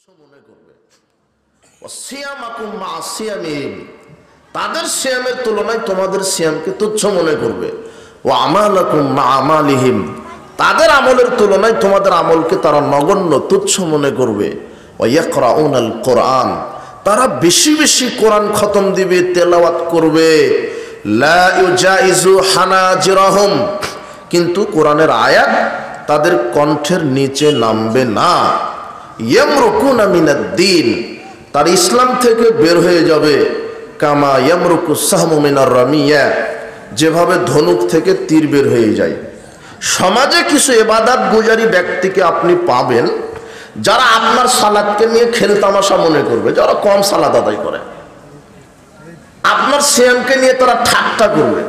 মনে করবে তাদের সিয়ামের তুলনায় তোমাদের সিয়ামকে তুচ্ছ মনে করবে। ও আমালাকুম মা আমালিহিম, তাদের আমলের তুলনায় তোমাদের আমলকে তারা নগণ্য তুচ্ছ মনে করবে। ওয়া ইয়াকরাউনাল কোরআন, তারা বেশি বেশি কোরআন খতম দিবে, তেলাওয়াত করবে। লা ইউজাইজু হানাজিরাহুম, কিন্তু কোরআনের আয়াত তাদের কণ্ঠের নিচে নামবে না। ইয়ামরুকুনা মিনাদ-দ্বীন, তার ইসলাম থেকে বের হয়ে যাবে। কামা ইয়ামরুকু সাহমু মিনার রামিয়া, যেভাবে ধনুক থেকে তীর বের হয়ে যায়। সমাজে কিছু ইবাদত গুজারি ব্যক্তিকে আপনি পাবেন যারা আপনার সালাতকে নিয়ে খেলতামাশা মনে করবে, যারা কম সালাত আদায় করে। আপনার সিয়ামকে নিয়ে তারা ঠাট্টা করবে,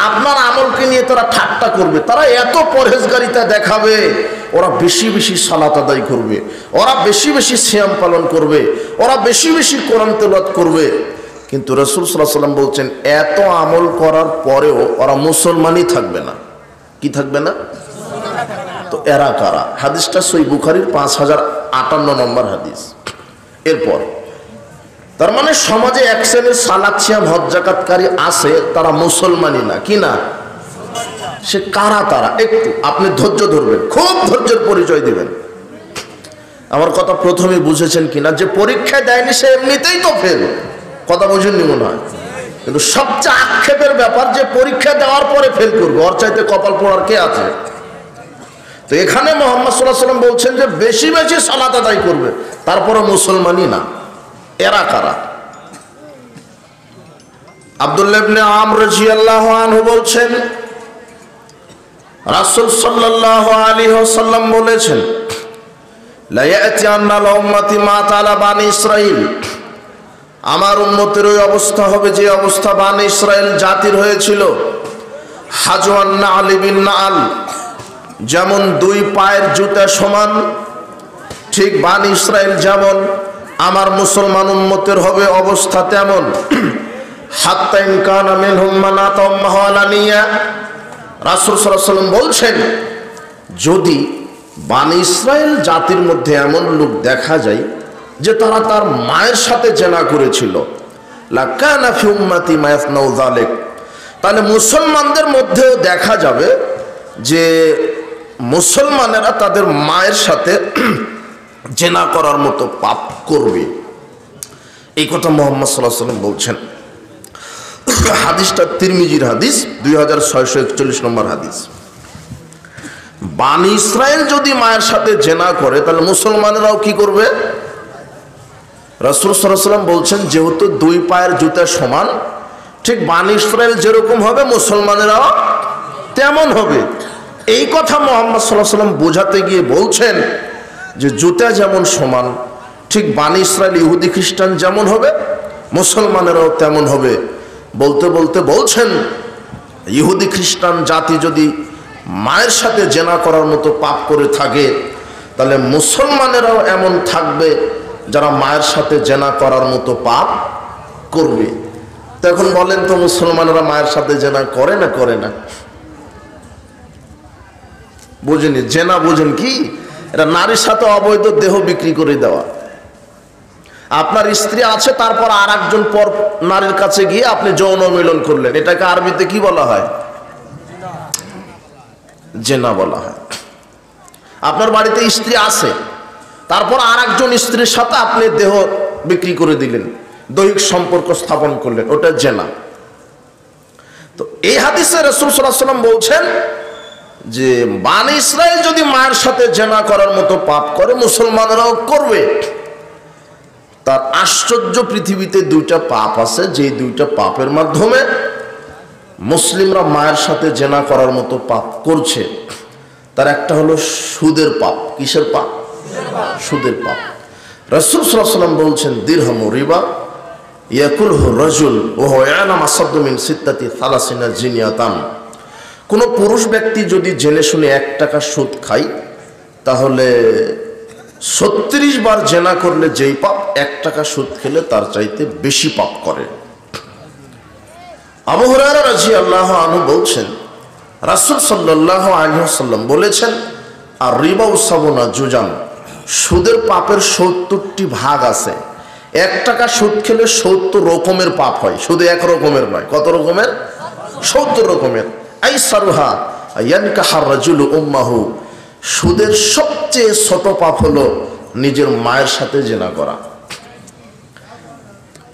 আপনার আমলকে নিয়ে তারা ঠাট্টা করবে। তারা এত পরহেজগারিতা দেখাবে, ওরা বেশি বেশি সালাত আদায় করবে, ওরা বেশি বেশি সিয়াম পালন করবে, ওরা বেশি বেশি কোরআন তেলাওয়াত করবে। কিন্তু রাসূল সাল্লাল্লাহু আলাইহি ওয়াসাল্লাম বলছেন এত আমল করার পরেও ওরা মুসলমানই থাকবে না। কি থাকবে না? তো এরা কারা? হাদিসটা সহিহ বুখারীর 5058 নম্বর হাদিস। এরপর তার মানে সমাজে এক শ্রেণীর সালাত সিয়াম হজ যাকাতকারী আছে, তারা মুসলমানই না। কি না? সে কারা তারা? একটু আপনি ধৈর্য ধরবেন, খুব ধৈর্যের পরিচয় দিবেন। আমার কথা প্রথমে বুঝেছেন কিনা? যে পরীক্ষা দেয়নি সে এমনিতেই তো ফেল। কথা বুঝেননি মনে হয়। কিন্তু সবচেয়ে আক্ষেপের ব্যাপার যে পরীক্ষা দেওয়ার পরে ফেল করবে, ওর চাইতে কপাল পোড়ার কে আছে? তো এখানে মুহাম্মদ সাল্লাল্লাহু আলাইহি ওয়াসাল্লাম বলছেন যে বেশি বেশি সালাত আদায় করবে, তারপরে মুসলমানই না। এরা কারা? আব্দুল্লাহ ইবনে আমর রাদিয়াল্লাহু আনহু বলছেন রাসূল সাল্লাল্লাহু আলাইহি ওয়াসাল্লাম বলেছেন লা ইয়াতিয়ান্না উম্মতি মা তাআলা বানি ইসরাঈল, আমার উম্মতের ওই অবস্থা হবে যে অবস্থা বানি ইসরাঈল জাতির হয়েছিল। হাজওয়ান নাল বিন নাল, যেমন দুই পায়ের জুতা সমান, ঠিক বানি ইসরাঈল যেমন আমার মুসলমান উম্মতের হবে অবস্থা তেমন। হাত্তা ইন কানা মিনহুম মান আতাম্মাহু আলানিয়া, রাসূল সাল্লাল্লাহু আলাইহি ওয়াসাল্লাম বলছেন যদি বানি ইসরাঈল জাতির মধ্যে এমন লোক দেখা যায় যে তারা তার মায়ের সাথে জেনা করেছিল, লাকানা ফি উম্মতি মা ইয়াসনাউ যালিক, তাহলে মুসলমানদের মধ্যেও দেখা যাবে যে মুসলমানেরা তাদের মায়ের সাথে জেনা করার মতো পাপ করবে। এই কথা মুহাম্মদ সাল্লাল্লাহু আলাইহি ওয়াসাল্লাম বলছেন। হাদিসটা তিরমিজির হাদিস, 2641 নম্বর হাদিস। বানি ইসরাঈল যদি মায়ের সাথে জেনা করে তাহলে মুসলমানেরাও কি করবে? রাসূল সাল্লাল্লাহু আলাইহি ওয়াসাল্লাম বলছেন যেহেতু দুই পায়ের জুতা সমান, ঠিক বানি ইসরাঈল যেরকম হবে মুসলমানেরাও তেমন হবে। এই কথা মুহাম্মদ সাল্লাল্লাহু আলাইহি ওয়াসাল্লাম বোঝাতে গিয়ে বলছেন যে জুতা যেমন সমান, ঠিক বানি ইসরাঈল ইহুদি খ্রিস্টান যেমন হবে মুসলমানেরাও তেমন হবে। বলতে বলতে বলছেন ইহুদি খ্রিস্টান জাতি যদি মায়ের সাথে জেনা করার মতো পাপ করে থাকে তাহলে মুসলমানেরাও এমন থাকবে যারা মায়ের সাথে জেনা করার মতো পাপ করবে। তো এখন বলেন তো মুসলমানেরা মায়ের সাথে জেনা করে না করে না? বুঝেনি? জেনা বুঝেন কি? এটা নারীর সাথে অবৈধ দেহ বিক্রি করে দেওয়া। আপনার স্ত্রী আছে, তারপর আর একজন পর নারীর কাছে গিয়ে আপনি যৌন মিলন করলেন, এটাকে আরবিতে কি বলা হয়? জেনা বলা হয়। আপনার বাড়িতে স্ত্রী আছে, তারপর আর একজন স্ত্রীর সাথে আপনি দেহ বিক্রি করে দিলেন, দৈহিক সম্পর্ক স্থাপন করলেন, ওটা জেনা। তো এই হাদিসে রাসূল সাল্লাল্লাহু আলাইহি ওয়াসাল্লাম বলছেন যে বানি ইসরাঈল যদি মায়ের সাথে জেনা করার মতো পাপ করে মুসলমানেরাও করবে। তার আশ্চর্য, পৃথিবীতে দুইটা পাপ আছে যে দুইটা পাপের মাধ্যমে মুসলিমরা মায়ের সাথে জেনা করার মতো পাপ করছে। তার একটা হলো সুদের পাপ। কিসের পাপ? সুদের পাপ। রাসূল সাল্লাল্লাহু আলাইহি ওয়াসাল্লাম বলছেন দিরহামু রিবা ইয়াকুলহু রাজুল ওয়া হুয়া ইয়ালামু আসাদ্দু মিন সিত্তাতি সালাসিনা জিনিয়াতান, কোন পুরুষ ব্যক্তি যদি জেনে শুনে 1 টাকা সুদ খায় তাহলে 36 বার জেনা করলে যেই পাপ 1 টাকা সুদ খেলে তার চাইতে বেশি পাপ করে। আবু হুরায়রা রাদিয়াল্লাহু আনহু বলছেন রাসূল সাল্লাল্লাহু আলাইহি ওয়াসাল্লাম বলেছেন আর রিবা উসাবুনা জুজান, সুদের পাপের 70টি ভাগ আছে। 1 টাকা সুদ খেলে 70 রকমের পাপ হয়, শুধু এক রকমের নয়। কত রকমের? 70 রকমের। আইসারুহা ইয়ানকাহার রাজুলু উম্মাহু, সুদের সবচেয়ে ছোট পাপ হলো নিজের মায়ের সাথে জিনা করা।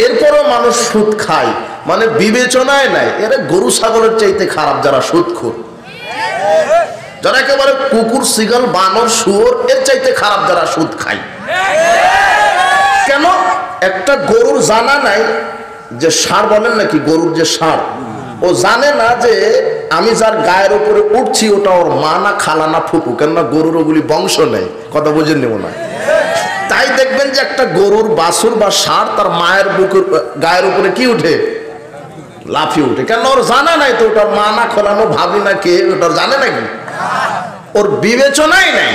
এরপরও মানুষ সুদ খায়, মানে বিবেচনায় নাই। এরা গরু ছাগলের চাইতে খারাপ যারা সুদখোর, যারা একেবারে কুকুর শিগাল বানর শুয়োর এর চাইতে খারাপ যারা সুদ খায়। কেন? একটা গরুর জানা নাই যে ষাঁড় বলেন নাকি, গরুর যে ষাঁড়, ও জানে না যে আমি যার গায়ের উপরে উঠছি ওটা ওর মা না খালা না ফুপু, কেননা গরুর ওগুলি বংশ নেই। কথা বুঝে নেব না। তাই দেখবেন যে একটা গরুর বাছুর বা ষাঁড় তার মায়ের বুকের গায়ের উপরে কি উঠে? লাফিয়ে উঠে। কেন? ওর জানা নাই তো ওটার মা না খোলানো ভাবি না কে, ওটার জানে নাকি, ওর বিবেচনাই নাই।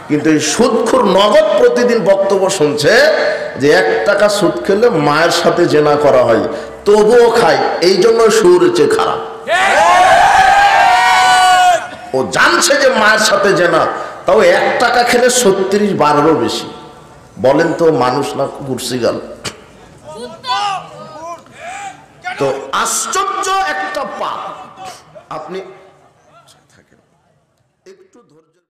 কিন্তু এই সুদখোর নগদ প্রতিদিন বক্তব্য শুনছে যে 1 টাকা সুদ খেলে মায়ের সাথে জেনা করা হয়, তবুও খায়, এই জন্য সুরের চেয়ে খারাপ। ও জানছে যে মায়ের সাথে জেনা, তাও 1 টাকা খেলে 36 বারেরও বেশি। বলেন তো মানুষ না কুরসি গেল? তো আশ্চর্য একটা পাপ। আপনি